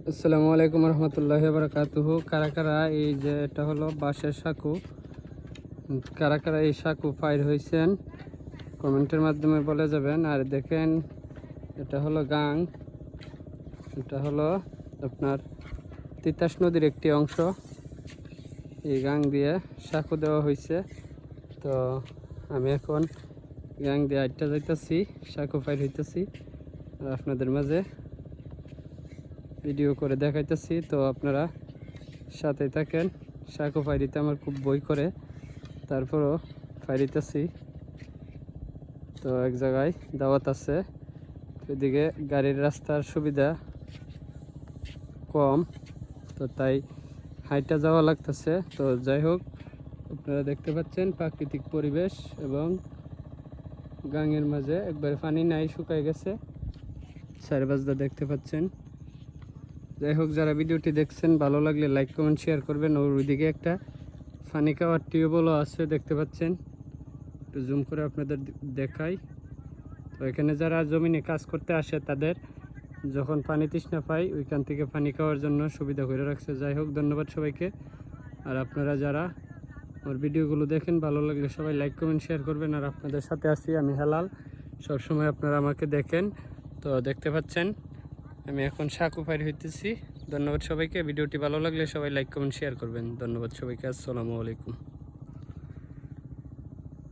আসসালামু আলাইকুম রহমতুল্লাহি বারাকাতুহু। কারা কারা এই যে এটা হলো বাঁশের সাঁকু, কারা কারা এই সাঁকু ফাইর হয়েছেন কমেন্টের মাধ্যমে বলে যাবেন। আর দেখেন এটা হলো গাং, এটা হলো আপনার তিতাস নদীর একটি অংশ। এই গাং দিয়ে সাঁকু দেওয়া হয়েছে। তো আমি এখন গাং দিয়ে আটটা যাইতেছি, সাঁকু ফাইর হইতেছি আর আপনাদের মাঝে ভিডিও করে দেখাইতেছি। তো আপনারা সাথে থাকেন। সাঁকু ফাইরিতে আমার খুব বই করে, তারপরও ফাইরিতেছি। তো এক জায়গায় দাওয়াত আছে, এদিকে গাড়ির রাস্তার সুবিধা কম, তো তাই হাইটা যাওয়া লাগতেছে। তো যাই হোক, আপনারা দেখতে পাচ্ছেন প্রাকৃতিক পরিবেশ এবং গাঙের মাঝে একবারে পানি নাই, শুকায় গেছে চারবাজদা দেখতে পাচ্ছেন। যাই হোক, যারা ভিডিওটি দেখছেন ভালো লাগলে লাইক কমেন্ট শেয়ার করবেন। ওর ওইদিকে একটা পানি খাওয়ার টিউবওয়েলও আছে দেখতে পাচ্ছেন, একটু জুম করে আপনাদের দেখাই। তো এখানে যারা জমিনে কাজ করতে আসে তাদের যখন পানি তৃষ্ণা পায় ওইখান থেকে পানি খাওয়ার জন্য সুবিধা করে রাখছে। যাই হোক, ধন্যবাদ সবাইকে। আর আপনারা যারা আমার ভিডিওগুলো দেখেন ভালো লাগলে সবাই লাইক কমেন্ট শেয়ার করবেন। আর আপনাদের সাথে আছি আমি হেলাল, সবসময় আপনারা আমাকে দেখেন। তো দেখতে পাচ্ছেন আমি এখন সাঁকু ফাইর হইতেছি। ধন্যবাদ সবাইকে। ভিডিওটি ভালো লাগলে সবাই লাইক কমেন্ট শেয়ার করবেন। ধন্যবাদ সবাইকে। আসসালামু আলাইকুম।